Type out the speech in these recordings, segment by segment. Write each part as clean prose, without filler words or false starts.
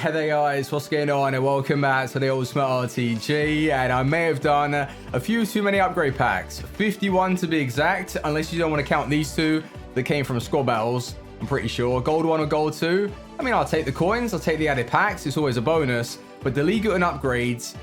Hey there guys, what's going on, and welcome back to the Ultimate RTG. And I may have done a few too many upgrade packs, 51 to be exact, unless you don't want to count these two that came from squad battles. I'm pretty sure gold 1 or gold 2. I mean, I'll take the coins, I'll take the added packs, it's always a bonus. But the Liga and upgrades,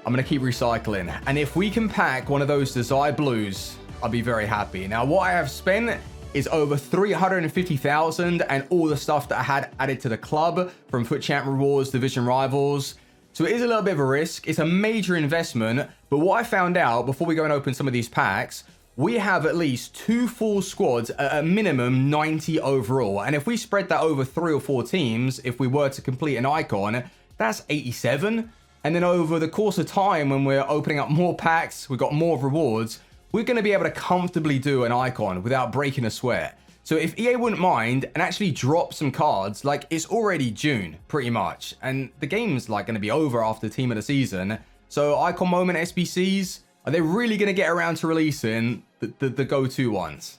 I'm going to keep recycling. And if we can pack one of those desired blues, I'll be very happy. Now, what I have spent is over 350,000, and all the stuff that I had added to the club from FUT Champ rewards, division rivals. So it is a little bit of a risk. It's a major investment. But what I found out before we go and open some of these packs, we have at least 2 full squads at a minimum 90 overall. And if we spread that over 3 or 4 teams, if we were to complete an icon, that's 87. And then over the course of time, when we're opening up more packs, we've got more rewards, we're going to be able to comfortably do an icon without breaking a sweat. So if EA wouldn't mind and actually drop some cards, like it's already June pretty much, and the game's like going to be over after team of the season. So icon moment SBCs, are they really going to get around to releasing the go-to ones?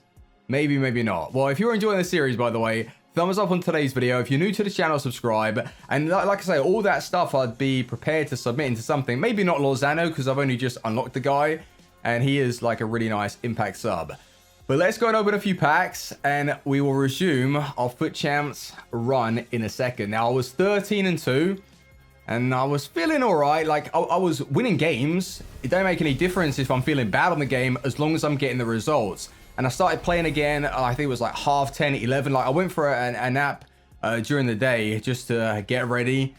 Maybe, maybe not. Well, if you're enjoying the series, by the way, thumbs up on today's video. If you're new to the channel, subscribe. And like I say, all that stuff I'd be prepared to submit into something. Maybe not Lozano, because I've only just unlocked the guy. And he is like a really nice impact sub. But let's go and open a few packs, and we will resume our FUT Champs run in a second. Now, I was 13-2, and I was feeling all right. Like, I was winning games. It don't make any difference if I'm feeling bad on the game, as long as I'm getting the results. And I started playing again, I think it was like half 10, 11. Like, I went for a nap during the day just to get ready.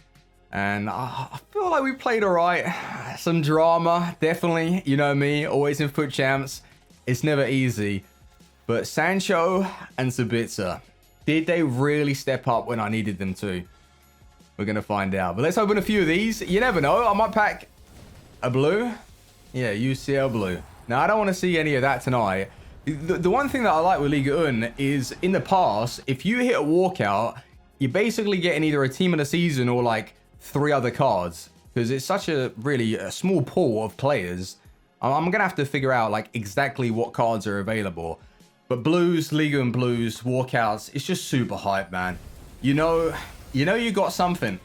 And I feel like we played all right. Some drama, definitely. You know me, always in FUT Champs. It's never easy. But Sancho and Sabitzer, did they really step up when I needed them to? We're going to find out. But let's open a few of these. You never know. I might pack a blue. Yeah, UCL blue. Now, I don't want to see any of that tonight. The one thing that I like with Liga Un is, in the past, if you hit a walkout, you're basically getting either a team of the season or like 3 other cards, because it's such a small pool of players. I'm gonna have to figure out like exactly what cards are available. But blues, Liga and blues, walkouts, it's just super hype, man. You know you got something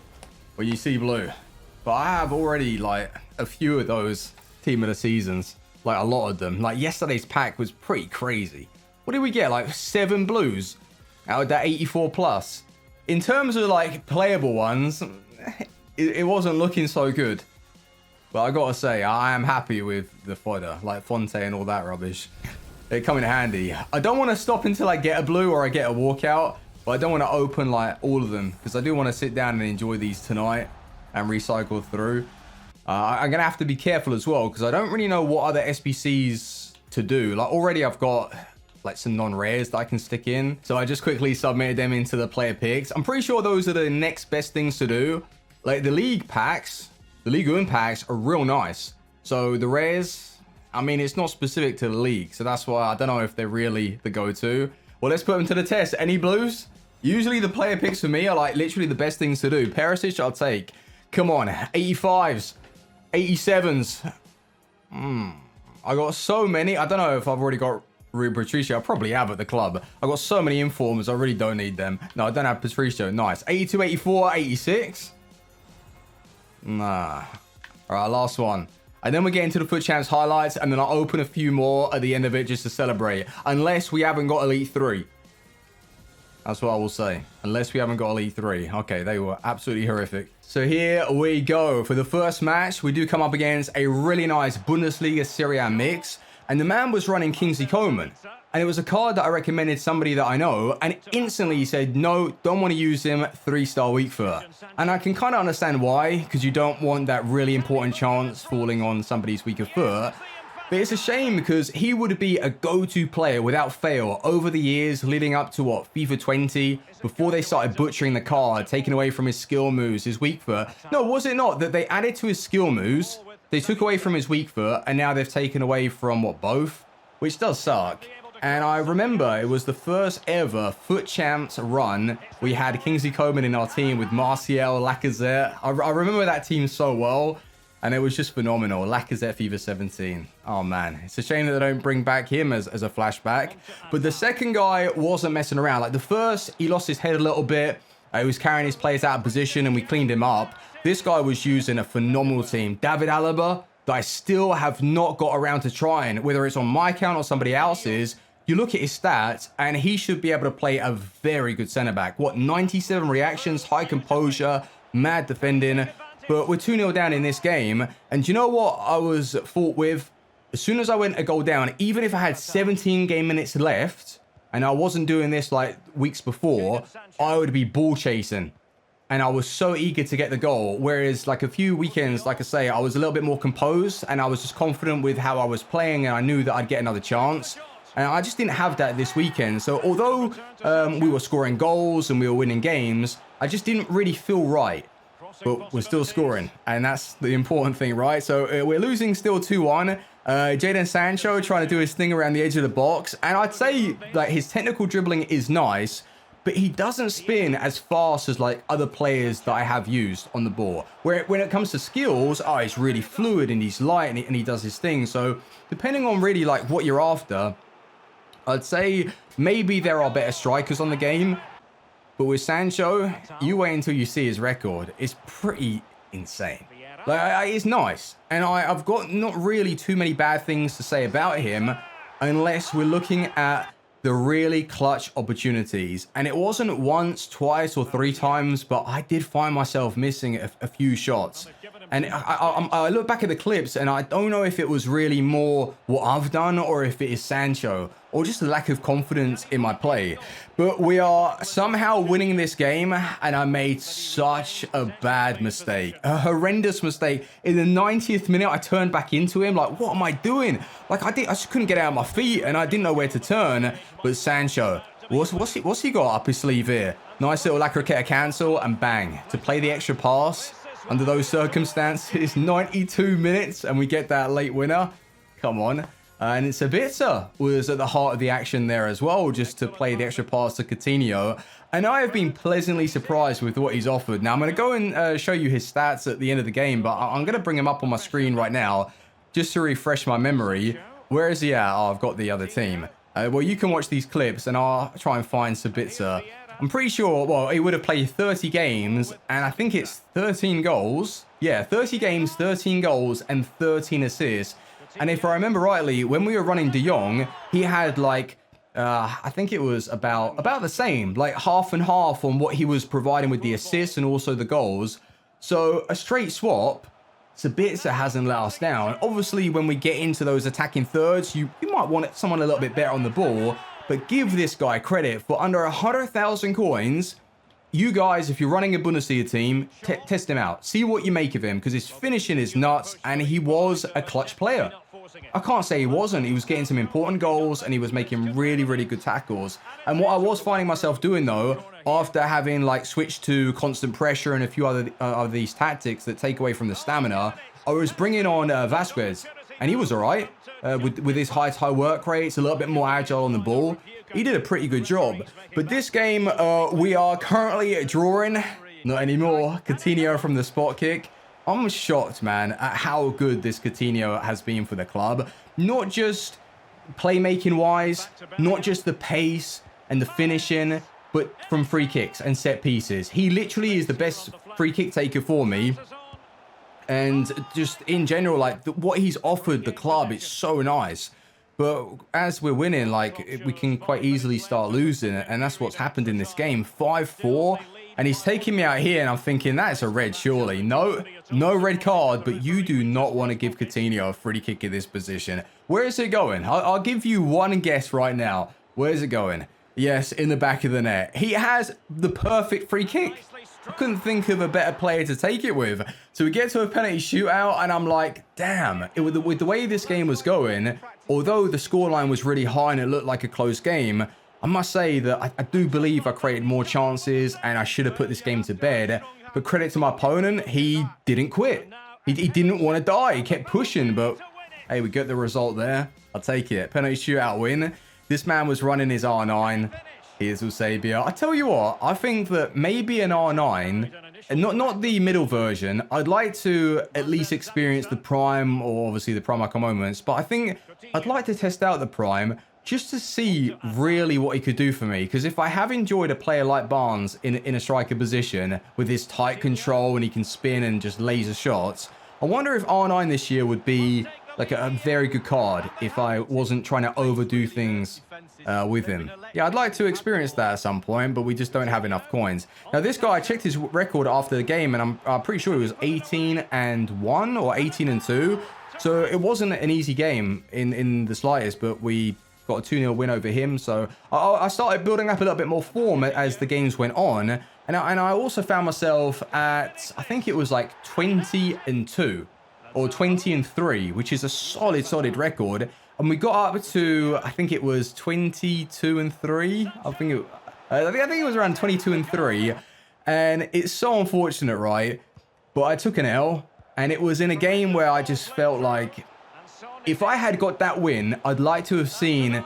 when you see blue. But I have already like a few of those team of the seasons, like a lot of them. Like yesterday's pack was pretty crazy. What did we get? Like 7 blues out of that 84 plus. In terms of like playable ones, it wasn't looking so good. But I gotta say, I am happy with the fodder, like Fonte and all that rubbish. They come in handy. I don't want to stop until I get a blue or I get a walkout, but I don't want to open like all of them, because I do want to sit down and enjoy these tonight and recycle through. I'm gonna have to be careful as well, because I don't really know what other SBCs to do. Like already I've got like some non-rares that I can stick in. So I just quickly submitted them into the player picks. I'm pretty sure those are the next best things to do. Like the league packs, the Liga Un packs are real nice. So the rares, I mean, it's not specific to the league. So that's why I don't know if they're really the go-to. Well, let's put them to the test. Any blues? Usually the player picks for me are like literally the best things to do. Perisic, I'll take. Come on, 85s, 87s. I got so many. I don't know if I've already got Rui Patricio. I probably have at the club. I've got so many informs. I really don't need them. No, I don't have Patricio. Nice. 82, 84, 86. Nah. All right, last one. And then we get into the FUT Champs highlights, and then I'll open a few more at the end of it just to celebrate. Unless we haven't got Elite 3. That's what I will say. Unless we haven't got Elite 3. Okay, they were absolutely horrific. So here we go. For the first match, we do come up against a really nice Bundesliga Serie A mix. And the man was running Kingsley Coman. And it was a card that I recommended somebody that I know. And instantly he said, no, don't want to use him. 3-star weak foot. And I can kind of understand why. Because you don't want that really important chance falling on somebody's weaker foot. But it's a shame, because he would be a go-to player without fail over the years leading up to what, FIFA 20, before they started butchering the card, taking away from his skill moves, his weak foot. No, was it not that they added to his skill moves, they took away from his weak foot, and now they've taken away from what, both? Which does suck. And I remember it was the first ever FUT Champs run. We had Kingsley Coman in our team with Martial, Lacazette. I remember that team so well. And it was just phenomenal. Lacazette FIFA 17. Oh, man. It's a shame that they don't bring back him as a flashback. But the second guy wasn't messing around. Like, the first, he lost his head a little bit. He was carrying his players out of position and we cleaned him up. This guy was using a phenomenal team. David Alaba, that I still have not got around to trying, whether it's on my account or somebody else's. You look at his stats, and he should be able to play a very good centre-back. What, 97 reactions, high composure, mad defending. But we're 2-0 down in this game. And do you know what I was fought with? As soon as I went a goal down, even if I had 17 game minutes left, and I wasn't doing this like weeks before, I would be ball chasing. And I was so eager to get the goal. Whereas like a few weekends, like I say, I was a little bit more composed and I was just confident with how I was playing and I knew that I'd get another chance. And I just didn't have that this weekend. So although we were scoring goals and we were winning games, I just didn't really feel right. But we're still scoring. And that's the important thing, right? So we're losing still 2-1. Jadon Sancho trying to do his thing around the edge of the box. And I'd say like his technical dribbling is nice, but he doesn't spin as fast as like other players that I have used on the ball. Where when it comes to skills, oh, he's really fluid and he's light and he does his thing. So depending on really like what you're after, I'd say maybe there are better strikers on the game. But with Sancho, you wait until you see his record. It's pretty insane. Like, it's nice. And I've got not really too many bad things to say about him unless we're looking at the really clutch opportunities. And it wasn't once, twice, or 3 times, but I did find myself missing a few shots. And I look back at the clips and I don't know if it was really more what I've done or if it is Sancho or just a lack of confidence in my play. But we are somehow winning this game and I made such a bad mistake, a horrendous mistake. In the 90th minute, I turned back into him. Like, what am I doing? Like, I just couldn't get out of my feet and I didn't know where to turn. But Sancho, what's he got up his sleeve here? Nice little La Croqueta cancel and bang, to play the extra pass. Under those circumstances, 92 minutes and we get that late winner. Come on. And it's Sabitzer was at the heart of the action there as well, just to play the extra pass to Coutinho. And I have been pleasantly surprised with what he's offered. Now, I'm going to go and show you his stats at the end of the game, but I'm going to bring him up on my screen right now just to refresh my memory. Where is he at? Oh, I've got the other team. Well, you can watch these clips and I'll try and find Sabitzer. I'm pretty sure, well, he would have played 30 games, and I think it's 13 goals. Yeah, 30 games, 13 goals, and 13 assists. And if I remember rightly, when we were running De Jong, he had like, I think it was about the same, like half and half on what he was providing with the assists and also the goals. So a straight swap, Sabitzer hasn't let us down. Obviously, when we get into those attacking thirds, you might want someone a little bit better on the ball. But give this guy credit for under 100,000 coins. You guys, if you're running a Bundesliga team, test him out. See what you make of him, because his finishing is nuts, and he was a clutch player. I can't say he wasn't. He was getting some important goals, and he was making really, really good tackles. And what I was finding myself doing, though, after having like switched to constant pressure and a few other of these tactics that take away from the stamina, I was bringing on Vasquez, and he was all right. With his high work rates, a little bit more agile on the ball. He did a pretty good job. But this game, we are currently drawing. Not anymore. Coutinho from the spot kick. I'm shocked, man, at how good this Coutinho has been for the club. Not just playmaking-wise, not just the pace and the finishing, but from free kicks and set pieces. He literally is the best free kick taker for me. And just in general, like what he's offered the club is so nice. But as we're winning, like we can quite easily start losing. And that's what's happened in this game. 5-4. And he's taking me out here and I'm thinking that's a red surely. No red card, but you do not want to give Coutinho a free kick in this position. Where is it going? I'll give you one guess right now. Where is it going? Yes, in the back of the net. He has the perfect free kick. I couldn't think of a better player to take it with. So we get to a penalty shootout and I'm like, damn, with the way this game was going, although the scoreline was really high and it looked like a close game, I must say that I do believe I created more chances and I should have put this game to bed. But credit to my opponent, he didn't quit. He didn't want to die. He kept pushing, but hey, we get the result there. I'll take it. Penalty shootout win. This man was running his R9. Here's Eusebio. I tell you what, I think that maybe an R9, and not the middle version. I'd like to at least experience the Prime, or obviously the Prime Icon moments, but I think I'd like to test out the Prime just to see really what he could do for me. Because if I have enjoyed a player like Barnes in a striker position with his tight control and he can spin and just laser shots, I wonder if R9 this year would be like a very good card if I wasn't trying to overdo things with him. Yeah, I'd like to experience that at some point, but we just don't have enough coins. Now, this guy, I checked his record after the game, and I'm pretty sure he was 18-1 or 18-2. So it wasn't an easy game in the slightest, but we got a 2-0 win over him. So I started building up a little bit more form as the games went on. And I also found myself at, I think it was like 20-2 or 20-3, which is a solid record. And we got up to, I think it was 22-3. I think it was around 22-3. And it's so unfortunate, right? But I took an L, and it was in a game where I just felt like if I had got that win, I'd like to have seen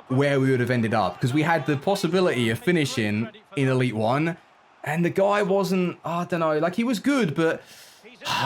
where we would have ended up, because we had the possibility of finishing in Elite 1, and the guy wasn't, I don't know, like he was good, but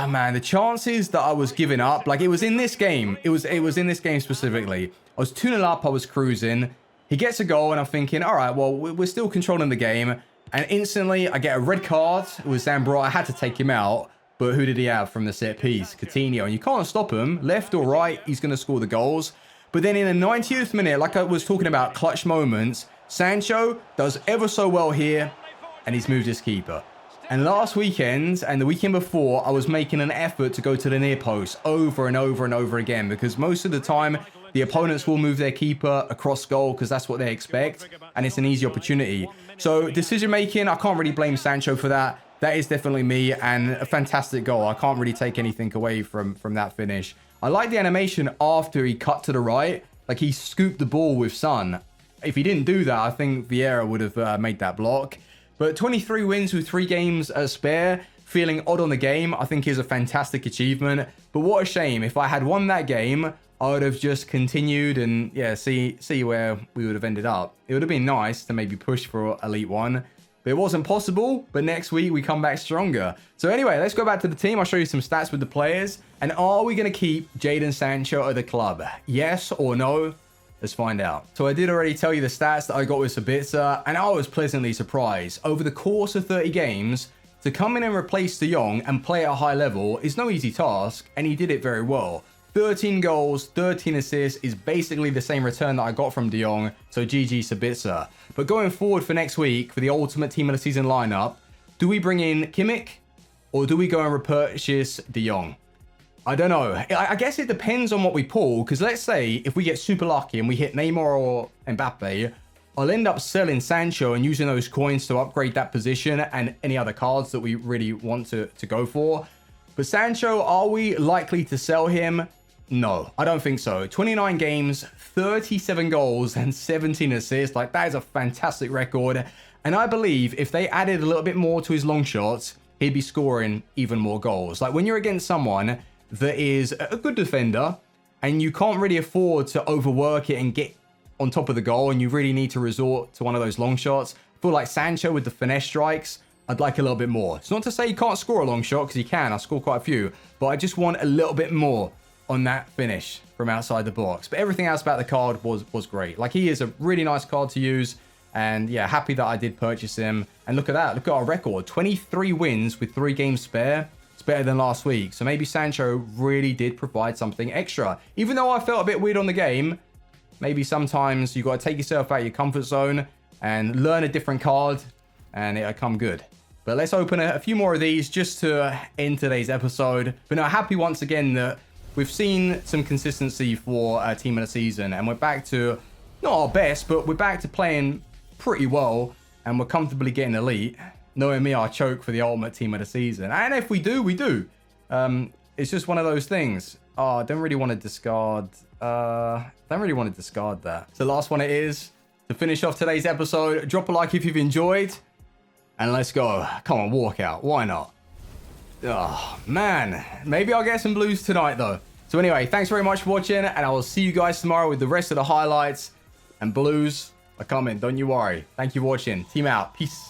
man, the chances that I was giving up, like it was in this game, it was in this game specifically. I was 2-0 up, I was cruising, he gets a goal, and I'm thinking, all right, well, we're still controlling the game, and instantly I get a red card with Zambro. I had to take him out. But who did he have from the set piece? Coutinho. And you can't stop him. Left or right, he's going to score the goals. But then in the 90th minute, like I was talking about clutch moments, Sancho does ever so well here. And he's moved his keeper. And last weekend and the weekend before, I was making an effort to go to the near post over and over and over again. Because most of the time, the opponents will move their keeper across goal because that's what they expect. And it's an easy opportunity. So decision making, I can't really blame Sancho for that. That is definitely me, and a fantastic goal. I can't really take anything away from that finish. I like the animation after he cut to the right. Like, he scooped the ball with Son. If he didn't do that, I think Vieira would have made that block. But 23 wins with 3 games spare, feeling odd on the game, I think is a fantastic achievement. But what a shame. If I had won that game, I would have just continued and, yeah, see where we would have ended up. It would have been nice to maybe push for Elite 1. But it wasn't possible, but next week we come back stronger. So anyway, let's go back to the team. I'll show you some stats with the players. And are we going to keep Jadon Sancho at the club? Yes or no? Let's find out. So I did already tell you the stats that I got with Sabitzer, and I was pleasantly surprised. Over the course of 30 games, to come in and replace De Jong and play at a high level is no easy task, and he did it very well. 13 goals, 13 assists is basically the same return that I got from De Jong, so GG Sabitzer. But going forward for next week, for the ultimate team of the season lineup, do we bring in Kimmich, or do we go and repurchase De Jong? I don't know. I guess it depends on what we pull, because let's say if we get super lucky and we hit Neymar or Mbappe, I'll end up selling Sancho and using those coins to upgrade that position and any other cards that we really want to go for. But Sancho, are we likely to sell him? No, I don't think so. 29 games, 37 goals, and 17 assists. Like, that is a fantastic record. And I believe if they added a little bit more to his long shots, he'd be scoring even more goals. Like, when you're against someone that is a good defender, and you can't really afford to overwork it and get on top of the goal, and you really need to resort to one of those long shots, I feel like Sancho with the finesse strikes, I'd like a little bit more. It's not to say he can't score a long shot, because he can. I score quite a few. But I just want a little bit more on that finish from outside the box. But everything else about the card was great. Like, he is a really nice card to use. And yeah, happy that I did purchase him. And look at that. Look at our record. 23 wins with 3 games spare. It's better than last week. So maybe Sancho really did provide something extra. Even though I felt a bit weird on the game, maybe sometimes you got to take yourself out of your comfort zone and learn a different card, and it'll come good. But let's open a few more of these just to end today's episode. But no, happy once again that we've seen some consistency for our team of the season, and we're back to, not our best, but we're back to playing pretty well, and we're comfortably getting elite. Knowing me, I'll choke for the ultimate team of the season. And if we do, we do. It's just one of those things. Oh, I don't really want to discard. That. So the last one it is. To finish off today's episode, drop a like if you've enjoyed. And let's go. Come on, walk out. Why not? Oh, man. Maybe I'll get some blues tonight, though. So anyway, thanks very much for watching, and I will see you guys tomorrow with the rest of the highlights. And blues are coming, don't you worry. Thank you for watching. Team out. Peace.